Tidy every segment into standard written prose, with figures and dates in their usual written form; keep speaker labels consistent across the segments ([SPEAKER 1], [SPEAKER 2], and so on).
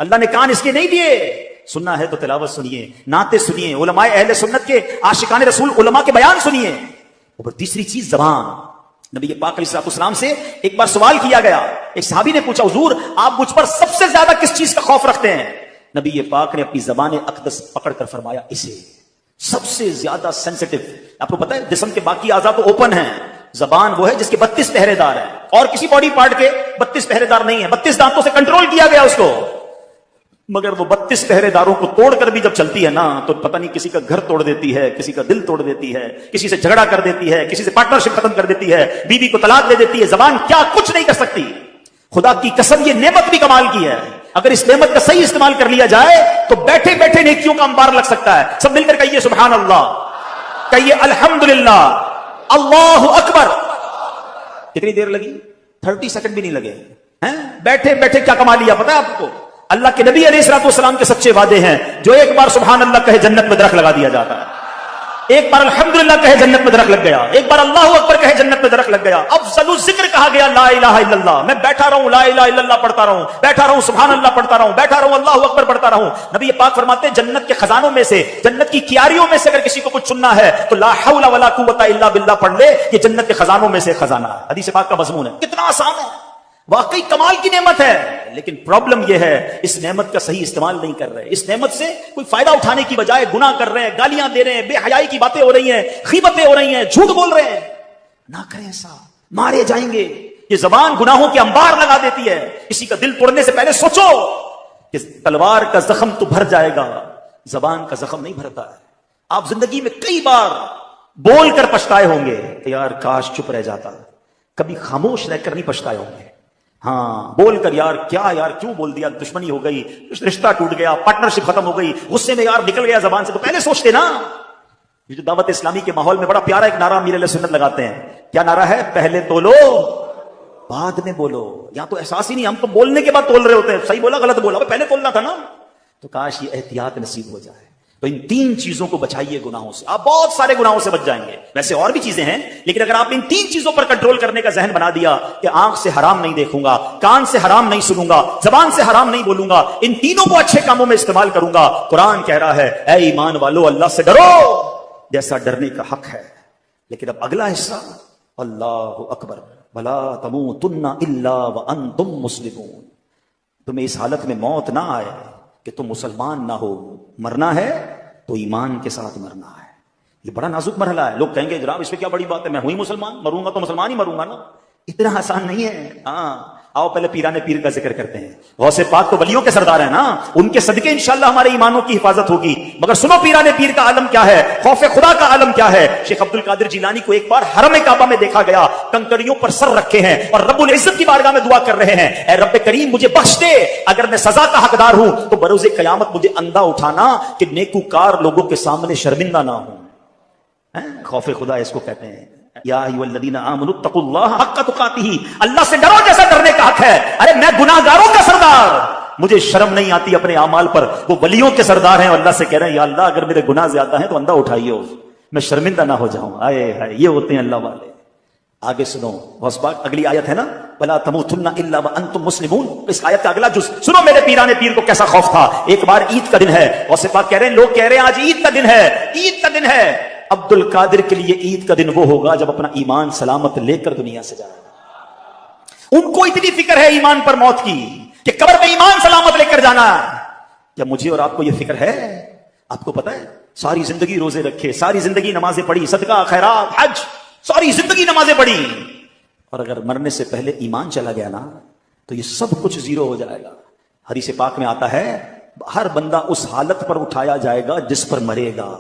[SPEAKER 1] اللہ نے کان اس کے نہیں دیے. سننا ہے تو تلاوت سنیے, نعتیں سنیے, علماء اہل سنت کے عاشقان رسول علماء کے بیان سنیے. اور تیسری چیز زبان. نبی پاک علیہ السلام سے ایک بار سوال کیا گیا. ایک صحابی نے پوچھا, حضور آپ مجھ پر سب سے زیادہ کس چیز کا خوف رکھتے ہیں؟ نبی پاک نے اپنی زبان اقدس پکڑ کر فرمایا, اسے سب سے زیادہ سینسٹیو. آپ کو پتا ہے جسم کے باقی اعضاء تو اوپن ہیں, زبان وہ ہے جس کے 32 پہرے دار ہیں, اور کسی باڈی پارٹ کے 32 پہرے دار نہیں ہیں. 32 دانتوں سے کنٹرول کیا گیا اس کو, مگر وہ 32 پہرے داروں کو توڑ کر بھی جب چلتی ہے نا تو پتہ نہیں کسی کا گھر توڑ دیتی ہے, کسی کا دل توڑ دیتی ہے, کسی سے جھگڑا کر دیتی ہے, کسی سے پارٹنرشپ ختم کر دیتی ہے, بیوی کو طلاق دے دیتی ہے. زبان کیا کچھ نہیں کر سکتی. خدا کی قسم یہ نعمت بھی کمال کی ہے. اگر اس نعمت کا صحیح استعمال کر لیا جائے تو بیٹھے بیٹھے نیکیوں کا انبار لگ سکتا ہے. سب مل کر کہیے سبحان اللہ, کہیے الحمدللہ, اللہ اکبر. کتنی دیر لگی؟ 30 سیکنڈ بھی نہیں لگے. بیٹھے بیٹھے کیا کما لیا پتا ہے آپ کو؟ اللہ کے نبی علیہ الصلوۃ والسلام کے سچے وعدے ہیں. جو ایک بار سبحان اللہ کہے جنت میں درخت لگا دیا جاتا ہے, ایک بار الحمدللہ کہے جنت میں درخت لگ گیا, ایک بار اللہ اکبر کہے جنت میں درخت لگ گیا. افضل الذکر کہا گیا لا الہ الا اللہ. میں بیٹھا رہوں لا الہ الا اللہ پڑھتا رہوں, بیٹھا رہوں سبحان اللہ پڑھتا رہوں, بیٹھا رہوں اللہ اکبر پڑھتا رہوں. نبی پاک فرماتے ہیں جنت کے خزانوں میں سے, جنت کی کیاریوں میں سے اگر کسی کو کچھ چننا ہے تو لا حول ولا قوت الا باللہ پڑھ لے. یہ جنت کے خزانوں میں سے خزانہ ہے. حدیث پاک کا مضمون ہے. کتنا آسان ہے, واقعی کمال کی نعمت ہے. لیکن پرابلم یہ ہے اس نعمت کا صحیح استعمال نہیں کر رہے. اس نعمت سے کوئی فائدہ اٹھانے کی بجائے گناہ کر رہے ہیں, گالیاں دے رہے ہیں, بے حیائی کی باتیں ہو رہی ہیں, غیبتیں ہو رہی ہیں, جھوٹ بول رہے ہیں. نہ کریں ایسا, مارے جائیں گے. یہ زبان گناہوں کے انبار لگا دیتی ہے. کسی کا دل توڑنے سے پہلے سوچو کہ تلوار کا زخم تو بھر جائے گا, زبان کا زخم نہیں بھرتا ہے. آپ زندگی میں کئی بار بول کر پچھتائے ہوں گے کہ یار کاش چپ رہ جاتا, کبھی خاموش رہ کر نہیں پچھتائے ہوں گے. ہاں بول کر یار کیا یار کیوں بول دیا, دشمنی ہو گئی, رشتہ ٹوٹ گیا, پارٹنرشپ ختم ہو گئی, غصے میں یار نکل گیا زبان سے, تو پہلے سوچتے نا. یہ جو دعوت اسلامی کے ماحول میں بڑا پیارا ایک نعرہ امیر علیہ سنت لگاتے ہیں. کیا نعرہ ہے؟ پہلے تولو بعد میں بولو. یہاں تو احساس ہی نہیں, ہم تو بولنے کے بعد تول رہے ہوتے ہیں. صحیح بولا غلط بولا, پہلے تولنا تھا نا. تو کاش یہ احتیاط نصیب ہو جائے. تو ان 3 چیزوں کو بچائیے گناہوں سے, آپ بہت سارے گناہوں سے بچ جائیں گے. ویسے اور بھی چیزیں ہیں, لیکن اگر آپ ان 3 چیزوں پر کنٹرول کرنے کا ذہن بنا دیا کہ آنکھ سے حرام نہیں دیکھوں گا, کان سے حرام نہیں سنوں گا, زبان سے حرام نہیں بولوں گا, ان تینوں کو اچھے کاموں میں استعمال کروں گا. قرآن کہہ رہا ہے اے ایمان والو اللہ سے ڈرو جیسا ڈرنے کا حق ہے. لیکن اب اگلا حصہ, اللہ اکبر ولا تموتن الا وانتم مسلمون. تمہیں اس حالت میں موت نہ آئے کہ تم مسلمان نہ ہو. مرنا ہے تو ایمان کے ساتھ مرنا ہے. یہ بڑا نازک مرحلہ ہے. لوگ کہیں گے جناب اس میں کیا بڑی بات ہے, میں ہوں ہی مسلمان, مروں گا تو مسلمان ہی مروں گا نا. اتنا آسان نہیں ہے. ہاں آؤ پہلے پیرانے پیر کا ذکر کرتے ہیں. غوث پاک تو ولیوں کے سردار ہیں نا, ان کے صدقے انشاءاللہ ہمارے ایمانوں کی حفاظت ہوگی. مگر سنو پیرانے پیر کا عالم کیا ہے, خوف خدا کا عالم کیا ہے. شیخ عبد القادر جیلانی کو ایک بار حرم کعبہ میں دیکھا گیا, کنکریوں پر سر رکھے ہیں اور رب العزت کی بارگاہ میں دعا کر رہے ہیں, اے رب کریم مجھے بخش دے, اگر میں سزا کا حقدار ہوں تو بروز قیامت مجھے اندھا اٹھانا کہ نیکوکار لوگوں کے سامنے شرمندہ نہ ہوں. خوف خدا اس کو کہتے ہیں. یا ایھا الذین آمنوا اتقوا اللہ حق تقاتہ, اللہ سے ڈرو جیسا ڈرنے کا حق ہے. ارے میں گناہگاروں کا سردار, مجھے شرم نہیں آتی اپنے اعمال پر. وہ ولیوں کے سردار ہیں, اللہ سے کہہ رہے ہیں یا اللہ اگر میرے گناہ زیادہ ہیں تو اندھا اٹھائیے, میں شرمندہ نہ ہو جاؤں. آئے ہائے, یہ ہوتے ہیں اللہ والے. آگے سنو غوث پاک, اگلی آیت ہے نا ولا تموتن الا وانتم مسلمون. اس آیت کا اگلا جز سنو. میرے پیرانے پیر کو کیسا خوف تھا. ایک بار عید کا دن ہے, غوث پاک کہہ رہے ہیں, لوگ کہہ رہے ہیں آج عید کا دن ہے, عید کا دن ہے. عبد القادر کے لیے عید کا دن وہ ہوگا جب اپنا ایمان سلامت لے کر دنیا سے جائے. ان کو اتنی فکر ہے ایمان پر موت کی کہ قبر میں ایمان سلامت لے کر جانا. کیا مجھے اور آپ کو یہ فکر ہے؟ آپ کو پتا ہے ساری زندگی روزے رکھے, ساری زندگی نمازیں پڑھی, صدقہ خیرات حج, ساری زندگی نمازیں پڑھی, اور اگر مرنے سے پہلے ایمان چلا گیا نا تو یہ سب کچھ زیرو ہو جائے گا. حدیث پاک میں آتا ہے ہر بندہ اس حالت پر اٹھایا جائے گا جس پر مرے گا.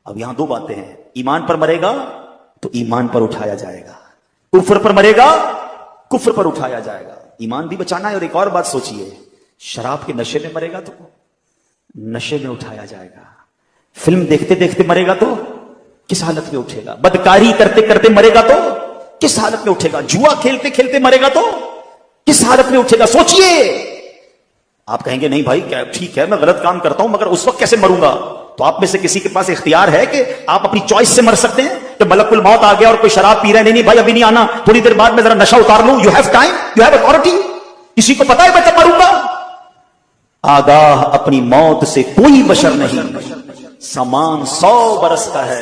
[SPEAKER 1] اب یہاں 2 باتیں ہیں, ایمان پر مرے گا تو ایمان پر اٹھایا جائے گا, کفر پر مرے گا کفر پر اٹھایا جائے گا. ایمان بھی بچانا ہے. اور ایک اور بات سوچئے, شراب کے نشے میں مرے گا تو نشے میں اٹھایا جائے گا, فلم دیکھتے دیکھتے مرے گا تو کس حالت میں اٹھے گا, بدکاری کرتے کرتے مرے گا تو کس حالت میں اٹھے گا, جوا کھیلتے کھیلتے مرے گا تو کس حالت میں اٹھے گا. سوچئے. آپ کہیں گے نہیں بھائی کیا ٹھیک ہے میں غلط کام کرتا ہوں, مگر اس وقت کیسے مروں گا. تو آپ میں سے کسی کے پاس اختیار ہے کہ آپ اپنی چوائس سے مر سکتے ہیں؟ تو ملک الموت آ گیا اور کوئی شراب پی رہے, نہیں بھائی ابھی نہیں آنا, تھوڑی دیر بعد میں ذرا نشہ اتار لوں. You have time, you have authority. کسی کو پتا ہے میں کب مروں گا؟ آگاہ اپنی موت سے کوئی بشر نہیں، سامان 100 برس کا ہے،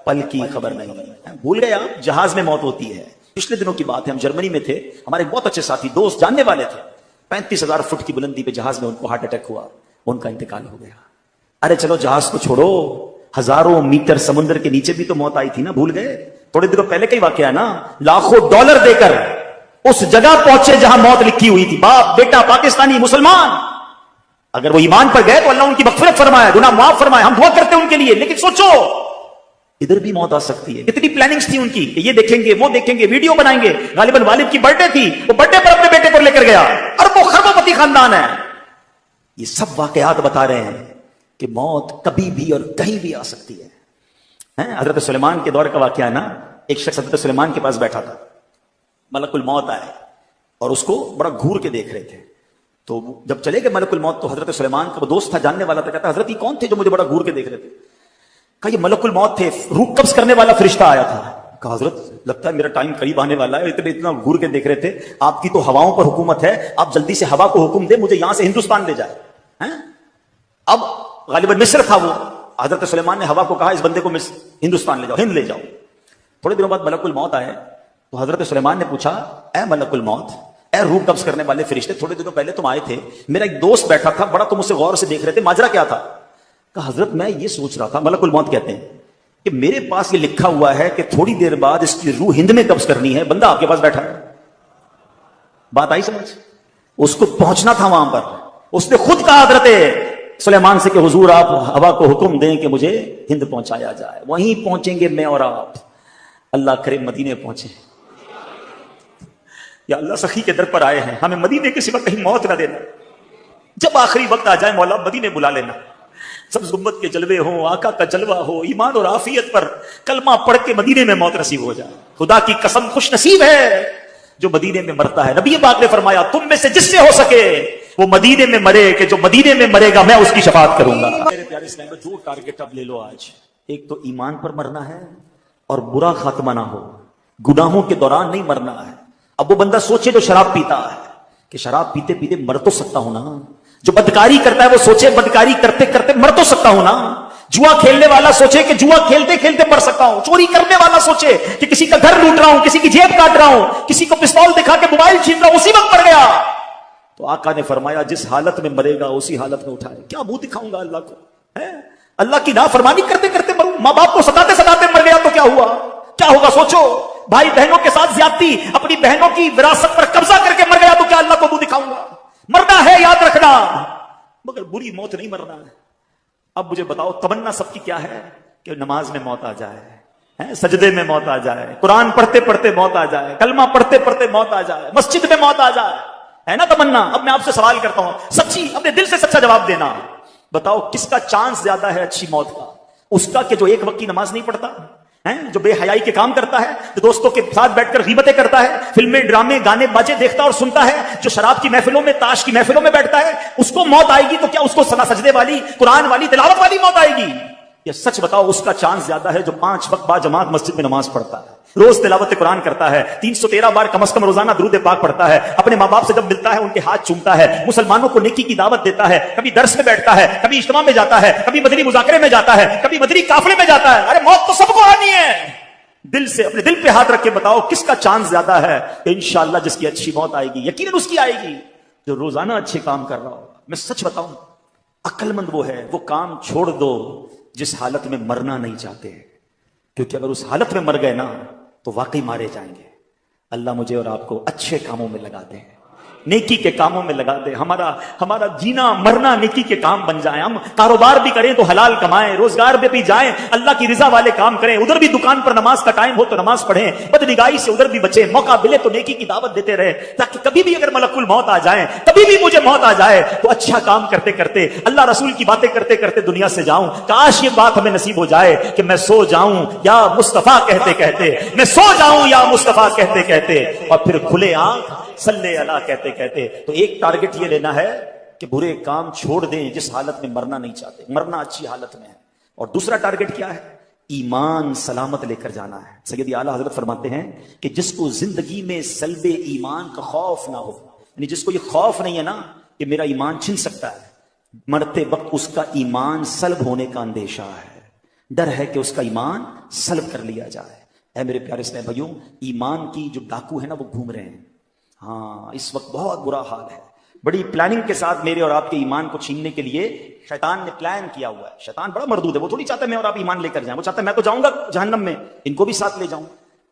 [SPEAKER 1] پل کی خبر نہیں۔ بھول گئے آپ جہاز میں موت ہوتی ہے؟ پچھلے دنوں کی بات ہے، ہم جرمنی میں تھے، ہمارے بہت اچھے ساتھی دوست جاننے والے تھے، 35,000 فٹ کی بلندی پہ جہاز میں ان کو ہارٹ اٹیک ہوا، ان کا انتقال ہو گیا۔ ارے چلو جہاز کو چھوڑو، ہزاروں میٹر سمندر کے نیچے بھی تو موت آئی تھی نا، بھول گئے؟ تھوڑے دنوں پہلے کا ہی واقعہ ہے نا، لاکھوں ڈالر دے کر اس جگہ پہنچے جہاں موت لکھی ہوئی تھی، باپ بیٹا پاکستانی مسلمان، اگر وہ ایمان پر گئے تو اللہ ان کی مغفرت فرمائے، گناہ معاف فرمائے، ہم دعا کرتے ہیں ان کے لیے۔ لیکن سوچو ادھر بھی موت آ سکتی ہے۔ کتنی پلاننگز تھی ان کی کہ یہ دیکھیں گے وہ دیکھیں گے، ویڈیو بنائیں گے، غالباً والد کی برتھ ڈے تھی، وہ برتھ ڈے پر اپنے بیٹے کو لے کر گیا، اربوں خربوں پتی خاندان ہے۔ یہ سب واقعات بتا رہے ہیں کہ موت کبھی بھی اور کہیں بھی آ سکتی ہے۔ حضرت سلیمان کے دور کا واقعہ ہے نا، ایک شخص حضرت سلیمان کے پاس بیٹھا تھا، ملک الموت آئے اور اس کو بڑا گھور کے دیکھ رہے تھے، تو جب چلے گئے ملک الموت تو حضرت سلیمان کا وہ دوست تھا جاننے والا تھا، کہتا حضرت یہ کون تھے جو مجھے بڑا گھور کے دیکھ رہے تھے؟ کہا یہ ملک الموت تھے، روح قبض کرنے والا فرشتہ آیا تھا۔ کہا حضرت لگتا ہے میرا ٹائم قریب آنے والا ہے، اتنا گھور کے دیکھ رہے تھے، آپ کی تو ہواؤں پر حکومت ہے، آپ جلدی سے ہوا کو حکم دے مجھے یہاں سے ہندوستان لے جائے۔ اب غالباً مصر تھا وہ، حضرت سلیمان نے ہوا کو کہا اس بندے کو ہندوستان لے جاؤ، ہند لے جاؤ۔ تھوڑے دنوں بعد ملک الموت آئے تو حضرت سلیمان نے پوچھا اے ملک الموت، اے روح قبض کرنے والے فرشتے، تھوڑے دنوں پہلے تم آئے تھے، میرا ایک دوست بیٹھا تھا، بڑا تم اسے غور سے دیکھ رہے تھے، ماجرا کیا تھا؟ کہا حضرت میں یہ سوچ رہا تھا، ملک الموت کہتے ہیں کہ میرے پاس یہ لکھا ہوا ہے کہ تھوڑی دیر بعد اس کی روح ہند میں قبض کرنی ہے، بندہ آپ کے پاس بیٹھا ہے۔ بات آئی سمجھ؟ اس کو پہنچنا تھا وہاں پر، اس نے خود کہا حضرت سلیمان سے کہ حضور آپ ہوا کو حکم دیں کہ مجھے ہند پہنچایا جائے، وہیں پہنچیں گے میں اور آپ، اللہ کرے مدینے پہنچے۔ یا اللہ سخی کے در پر آئے ہیں، ہمیں مدینے کے سوا کہیں موت نہ دینا، جب آخری وقت آ جائے مولا مدینے بلا لینا، سبز گنبد کے جلوے ہوں، آقا کا جلوہ ہو، ایمان اور عافیت پر کلمہ پڑھ کے مدینے میں موت نصیب ہو جائے۔ خدا کی قسم خوش نصیب ہے جو مدینے میں مرتا ہے۔ نبی پاک نے فرمایا تم میں سے جس سے ہو سکے وہ مدینے میں مرے، کہ جو مدینے میں مرے گا میں اس کی شفاعت کروں گا۔ میرے پیارے اسلام میں جو ٹارگٹ اب لے لو آج، ایک تو ایمان پر مرنا ہے اور برا خاتمہ نہ ہو، گناہوں کے دوران نہیں مرنا ہے۔ اب وہ بندہ سوچے جو شراب پیتا ہے کہ شراب پیتے پیتے مر تو سکتا ہوں نا، جو بدکاری کرتا ہے وہ سوچے بدکاری کرتے کرتے مر تو سکتا ہوں نا، جوا کھیلنے والا سوچے کہ جوا کھیلتے کھیلتے مر سکتا ہوں، چوری کرنے والا سوچے کہ کسی کا گھر لوٹ رہا ہوں، کسی کی جیب کاٹ رہا ہوں، کسی کو پستول دکھا کے موبائل چھین رہا ہوں، اسی وقت مر گیا۔ تو آقا نے فرمایا جس حالت میں مرے گا اسی حالت میں اٹھائے۔ کیا منہ دکھاؤں گا اللہ کو؟ اللہ کی نافرمانی کرتے کرتے مروں، ماں باپ کو ستاتے ستاتے مر گیا تو کیا ہوا؟ کیا ہوگا سوچو، بھائی بہنوں کے ساتھ زیادتی، اپنی بہنوں کی وراثت پر قبضہ کر کے مر گیا تو کیا اللہ کو منہ دکھاؤں گا؟ مرنا ہے یاد رکھنا، مگر بری موت نہیں مرنا ہے۔ اب مجھے بتاؤ تمنا سب کی کیا ہے؟ کہ نماز میں موت آ جائے، سجدے میں موت آ جائے، قرآن پڑھتے پڑھتے موت آ جائے، کلمہ پڑھتے پڑھتے موت آ جائے، مسجد میں موت آ جائے، ہے نا تمنا؟ اب میں آپ سے سوال کرتا ہوں، سچی اپنے دل سے سچا جواب دینا، بتاؤ کس کا چانس زیادہ ہے اچھی موت کا؟ اس کا کہ جو ایک وقت کی نماز نہیں پڑھتا، جو بے حیائی کے کام کرتا ہے، جو دوستوں کے ساتھ بیٹھ کر غیبتیں کرتا ہے، فلمیں ڈرامے گانے باجے دیکھتا اور سنتا ہے، جو شراب کی محفلوں میں تاش کی محفلوں میں بیٹھتا ہے، اس کو موت آئے گی تو کیا اس کو سنا سجدے والی قرآن والی تلاوت والی موت آئے گی؟ یا سچ بتاؤ اس کا چانس زیادہ ہے جو 5 وقت با جماعت مسجد میں نماز پڑھتا ہے، روز تلاوت قرآن کرتا ہے، 313 بار کم از کم روزانہ درود پاک پڑھتا ہے، اپنے ماں باپ سے جب ملتا ہے ان کے ہاتھ چومتا ہے، مسلمانوں کو نیکی کی دعوت دیتا ہے، کبھی درس میں بیٹھتا ہے، کبھی اجتماع میں جاتا ہے، کبھی مدنی مذاکرے میں جاتا ہے، کبھی مدنی قافلے میں جاتا ہے۔ ارے موت تو سب کو آنی ہے۔ دل سے اپنے دل پہ ہاتھ رکھ کے بتاؤ کس کا چانس زیادہ ہے کہ انشاءاللہ جس کی اچھی موت آئے گی؟ یقیناً اس کی آئے گی جو روزانہ اچھے کام کر رہا ہوگا۔ میں سچ بتاؤں، عقل مند وہ ہے، وہ کام چھوڑ دو جس حالت میں مرنا نہیں چاہتے، کیونکہ اگر اس حالت میں مر گئے نا تو واقعی مارے جائیں گے۔ اللہ مجھے اور آپ کو اچھے کاموں میں لگا دے، نیکی کے کاموں میں لگا دے، ہمارا جینا مرنا نیکی کے کام بن جائے، ہم کاروبار بھی کریں تو حلال کمائیں، روزگار پہ بھی جائیں اللہ کی رضا والے کام کریں، ادھر بھی دکان پر نماز کا ٹائم ہو تو نماز پڑھیں، بدنگاہی سے ادھر بھی بچیں، موقع ملے تو نیکی کی دعوت دیتے رہے، تاکہ کبھی بھی اگر ملک الموت آ جائیں، کبھی بھی مجھے موت آ جائے تو اچھا کام کرتے کرتے اللہ رسول کی باتیں کرتے کرتے دنیا سے جاؤں۔ کاش یہ بات ہمیں نصیب ہو جائے کہ میں سو جاؤں یا مصطفیٰ کہتے کہتے، میں سو جاؤں یا مصطفیٰ کہتے کہتے، اور پھر کھلے آنکھ صلی اللہ کہتے کہتے۔ تو ایک ٹارگٹ یہ لینا ہے کہ برے کام چھوڑ دیں جس حالت میں مرنا نہیں چاہتے، مرنا اچھی حالت میں ہے۔ اور دوسرا ٹارگٹ کیا ہے؟ ایمان سلامت لے کر جانا ہے۔ سیدی اعلیٰ حضرت فرماتے ہیں کہ جس کو زندگی میں سلب ایمان کا خوف نہ ہو، یعنی جس کو یہ خوف نہیں ہے نا کہ میرا ایمان چھن سکتا ہے، مرتے وقت اس کا ایمان سلب ہونے کا اندیشہ ہے، ڈر ہے کہ اس کا ایمان سلب کر لیا جائے۔ اے میرے پیارے اسلام بھائیوں، ایمان کی جو ڈاکو ہے نا وہ گھوم رہے ہیں۔ ہاں اس وقت بہت برا حال ہے، بڑی پلاننگ کے ساتھ میرے اور آپ کے ایمان کو چھیننے کے لیے شیطان نے پلان کیا ہوا ہے۔ شیطان بڑا مردود ہے، وہ تھوڑی چاہتا ہے میں اور آپ ایمان لے کر جائیں، وہ چاہتا ہے میں تو جاؤں گا جہنم میں، ان کو بھی ساتھ لے جاؤں۔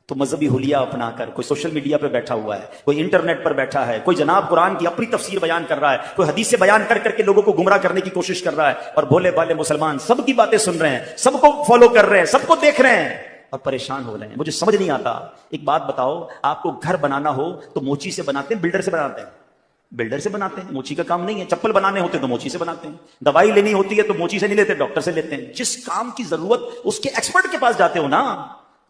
[SPEAKER 1] تو مذہبی حلیہ اپنا کر کوئی سوشل میڈیا پہ بیٹھا ہوا ہے، کوئی انٹرنیٹ پر بیٹھا ہے، کوئی جناب قرآن کی اپنی تفسیر بیان کر رہا ہے، کوئی حدیث بیان کر کر کے لوگوں کو گمراہ کرنے کی کوشش کر رہا ہے، اور بھولے بھالے مسلمان سب کی باتیں سن رہے ہیں، سب کو فالو کر رہے ہیں، سب کو دیکھ رہے ہیں اور پریشان ہو رہے ہیں۔ مجھے سمجھ نہیں آتا، ایک بات بتاؤ، آپ کو گھر بنانا ہو تو موچی سے بناتے ہیں بلڈر سے بناتے ہیں؟ بلڈر سے بناتے ہیں، موچی کا کام نہیں ہے۔ چپل بنانے ہوتے تو موچی سے بناتے ہیں، دوائی لینی ہوتی ہے تو موچی سے نہیں لیتے، ڈاکٹر سے لیتے ہیں۔ جس کام کی ضرورت اس کے ایکسپرٹ کے پاس جاتے ہو نا۔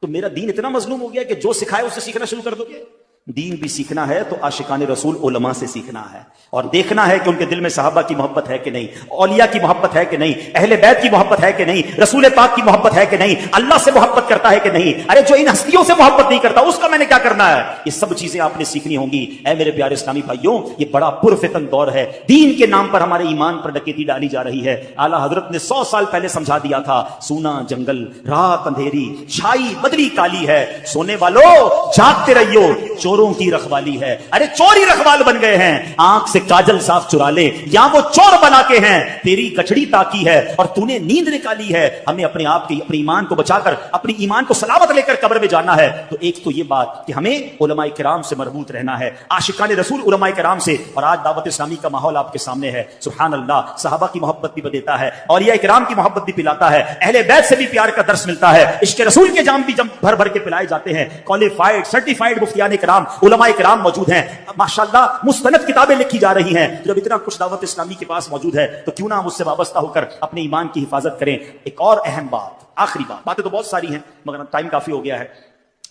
[SPEAKER 1] تو میرا دین اتنا مظلوم ہو گیا کہ جو سکھائے اس سے سیکھنا شروع کر دو گے۔ دین بھی سیکھنا ہے تو عاشقان رسول علماء سے سیکھنا ہے، اور دیکھنا ہے کہ ان کے دل میں صحابہ کی محبت ہے کہ نہیں، اولیاء کی محبت ہے کہ نہیں، اہل بیت کی محبت ہے کہ نہیں، رسول پاک کی محبت ہے کہ نہیں، اللہ سے محبت کرتا ہے کہ نہیں۔ ارے جو ان ہستیوں سے محبت نہیں کرتا اس کا میں نے کیا کرنا ہے؟ یہ سب چیزیں آپ نے سیکھنی ہوں گی۔ اے میرے پیارے اسلامی بھائیوں، یہ بڑا پرفتن دور ہے، دین کے نام پر ہمارے ایمان پر ڈکیتی ڈالی جا رہی ہے۔ اعلیٰ حضرت نے 100 سال پہلے سمجھا دیا تھا، سونا جنگل، رات اندھیری، چھائی بدری کالی ہے، سونے والوں جاگتے رہیو، چوروں کی رکھوالی ہے۔ ارے چور ہی رکھوال بن گئے ہیں، آنکھ سے کاجل صاف چرا لے، یا وہ چور بنا کے ہیں، تیری گچھڑی تاکی ہے اور تو نے نیند نکالی ہے۔ ہمیں اپنے آپ کی اپنے ایمان کو بچا کر اپنی ایمان کو سلامت لے کر قبر میں جانا ہے۔ تو ایک تو یہ بات کہ ہمیں علماء کرام سے مربوط رہنا ہے، عاشقان رسول علماء کرام سے۔ اور آج دعوت اسلامی کا ماحول آپ کے سامنے ہے، سبحان اللہ، صحابہ کی محبت بھی دیتا ہے، اولیاء کرام کی محبت بھی پلاتا ہے، اہل بیت سے بھی پیار کا درس ملتا ہے، عشق رسول کے جام بھی بھر بھر کے پلائے جاتے ہیں۔ کوالیفائڈ سرٹیفائڈ مفتیان کرام علماء کرام موجود ہیں، ماشاءاللہ مستند کتابیں لکھی جا رہی ہیں۔ جب اتنا کچھ دعوت اسلامی کے پاس موجود ہے تو کیوں نہ ہم اس سے وابستہ ہو کر اپنے ایمان کی حفاظت کریں۔ ایک اور اہم بات، آخری بات، باتیں تو بہت ساری ہیں مگر ٹائم کافی ہو گیا ہے۔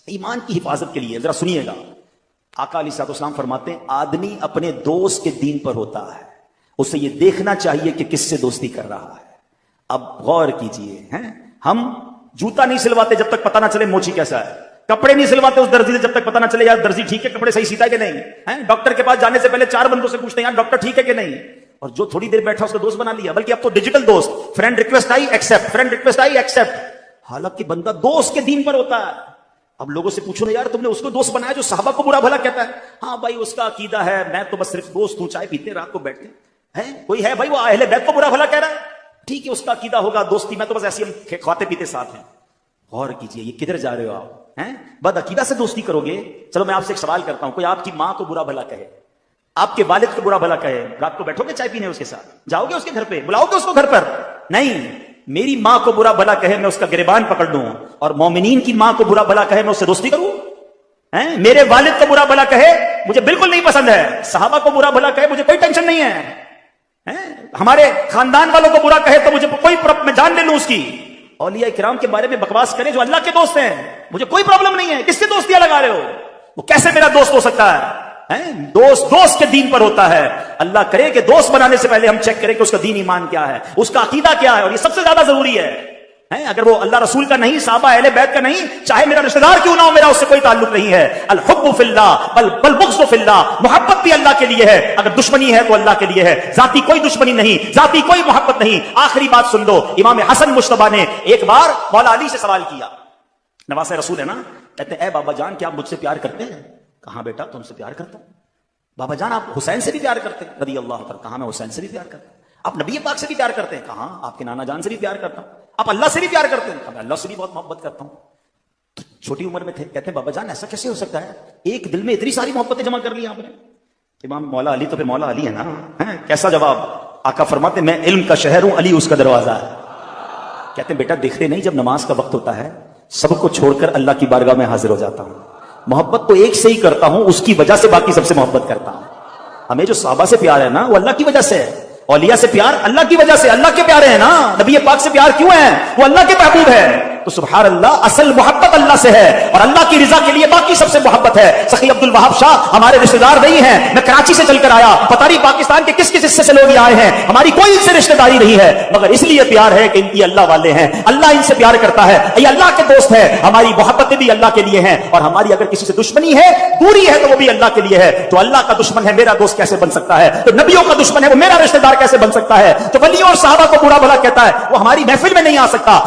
[SPEAKER 1] ایمان کی حفاظت کے لیے ذرا سنیے گا، آقا علیہ الصلوۃ والسلام فرماتے ہیں آدمی اپنے دوست کے دین پر ہوتا ہے، اسے یہ دیکھنا چاہیے کہ کس سے دوستی کر رہا ہے۔ اب غور کیجئے، ہم جوتا نہیں سلواتے جب تک پتہ نہ چلے موچی کیسا ہے، کپڑے نہیں سلواتے اس درزی سے جب تک پتہ نہ چلے یار درزی ٹھیک ہے، کپڑے صحیح سیتا ہے کہ نہیں، ڈاکٹر کے پاس جانے سے پہلے 4 بندوں سے پوچھتے ہیں یار ڈاکٹر ٹھیک ہے کہ نہیں، اور جو تھوڑی دیر بیٹھا اس کا دوست بنا لیا، بلکہ اب تو ڈیجیٹل دوست، friend request I accept, friend request I accept, حالانکہ بندہ دوست کے دین پر ہوتا ہے۔ اب لوگوں سے پوچھو نا یار تم نے اس کو دوست بنایا جو صحابہ کو برا بھلا کہتا ہے؟ ہاں بھائی اس کا عقیدہ ہے میں تو بس صرف دوست ہوں، چائے پیتے رات کو بیٹھتے ہیں، کوئی ہے بھائی وہ اہل بیت کو برا بھلا کہہ رہا ہے، ٹھیک ہے اس کا عقیدہ ہوگا دوستی، میں تو بس ایسے ہم کھاتے پیتے ساتھ ہیں۔ غور کیجئے یہ کدھر جا رہے ہو آپ؟ بد عقیدہ سے دوستی کرو گے؟ چلو میں آپ سے ایک سوال کرتا ہوں، کوئی آپ کی ماں کو برا بھلا کہے، آپ کے والد کو برا بھلا کہے، رات کو بیٹھو گے چائے پینے اس کے ساتھ؟ جاؤ گے اس کے گھر پہ؟ بلاؤ گے اس کو گھر پر؟ نہیں۔ میری ماں کو برا بھلا کہے میں اس کا گریبان پکڑ لوں، اور مومنین کی ماں کو برا بھلا کہے میں اس سے دوستی کروں؟ میرے والد کو برا بھلا کہے مجھے بالکل نہیں پسند ہے، صحابہ کو برا بھلا کہے مجھے کوئی ٹینشن نہیں ہے، ہمارے خاندان والوں کو برا کہے تو مجھے کوئی میں جان لے لوں اس کی، اولیاء کرام کے بارے میں بکواس کرے جو اللہ کے دوست ہیں مجھے کوئی پرابلم نہیں ہے، کس سے دوستیاں لگا رہے ہو؟ وہ کیسے میرا دوست ہو سکتا ہے؟ دوست کے دین پر ہوتا ہے۔ اللہ کرے کہ دوست بنانے سے پہلے ہم چیک کریں کہ اس کا دین ایمان کیا ہے، اس کا عقیدہ کیا ہے، اور یہ سب سے زیادہ ضروری ہے۔ اگر وہ اللہ رسول کا نہیں، صحابہ اہل بیت کا نہیں، چاہے میرا رشتہ دار کیوں نہ ہو، میرا اس سے کوئی تعلق نہیں ہے۔ الحب فی اللہ بل بغض فی اللہ، محبت بھی اللہ کے لیے ہے، اگر دشمنی ہے تو اللہ کے لیے ہے، ذاتی کوئی دشمنی نہیں، ذاتی کوئی محبت نہیں۔ آخری بات سن لو، امام حسن مجتبی نے ایک بار مولا علی سے سوال کیا، نواسہ رسول ہے نا، کہتے ہیں اے بابا جان کیا آپ مجھ سے پیار کرتے ہیں؟ کہاں بیٹا تم سے پیار کرتا ہوں۔ بابا جان آپ حسین سے بھی پیار کرتے ہیں رضی اللہ عنہ؟ کہاں میں حسین سے بھی پیار کرتا ہوں۔ آپ نبی پاک سے بھی پیار کرتے ہیں؟ کہاں آپ کے نانا جان سے بھی پیار کرتا ہوں۔ آپ اللہ سے بھی پیار کرتے ہیں؟ میں اللہ سے بھی بہت محبت کرتا ہوں۔ تو چھوٹی عمر میں تھے، کہتے ہیں بابا جان ایسا کیسے ہو سکتا ہے، ایک دل میں اتنی ساری محبتیں جمع کر لی آپ نے؟ امام مولا علی تو پھر مولا علی ہے نا، کیسا جواب؟ آقا فرماتے میں علم کا شہر ہوں، علی اس کا دروازہ ہے۔ کہتے ہیں بیٹا دیکھتے نہیں جب نماز کا وقت ہوتا ہے سب کو چھوڑ کر اللہ کی بارگاہ میں حاضر ہو جاتا ہوں، محبت تو ایک سے ہی کرتا ہوں، اس کی وجہ سے باقی سب سے محبت کرتا ہوں۔ ہمیں جو صحابہ سے پیار ہے نا وہ اللہ کی وجہ سے ہے، اولیاء سے پیار اللہ کی وجہ سے، اللہ کے پیارے ہیں نا، نبی پاک سے پیار کیوں ہے؟ وہ اللہ کے محبوب ہے۔ تو سبحان اللہ اصل محبت اللہ سے ہے اور اللہ کی رضا کے لیے باقی سب سے محبت ہے. سخی عبد الوہاب شاہ ہمارے رشتہ دار نہیں ہیں. میں کراچی سے چل کر آیا, پتہ نہیں پاکستان کے کس کس حصے سے لوگ آئے ہیں, ہماری کوئی ان سے رشتہ داری نہیں ہے, مگر اس لیے پیار ہے کہ ان کی اللہ والے ہیں, اللہ ان سے پیار کرتا ہے, یہ اللہ کے دوست ہے. ہماری محبتیں بھی اللہ کے لیے ہیں اور ہماری اگر کسی سے دشمنی ہے, دوری ہے, تو وہ بھی اللہ کے لیے ہے. تو اللہ کا دشمن ہے میرا دوست کیسے بن سکتا ہے؟ تو نبیوں کا دشمن ہے وہ میرا رشتہ دار کیسے بن سکتا ہے؟ تو ولیوں اور صحابہ کو برا بھلا کہتا ہے وہ ہماری محفل میں نہیں آ سکتا.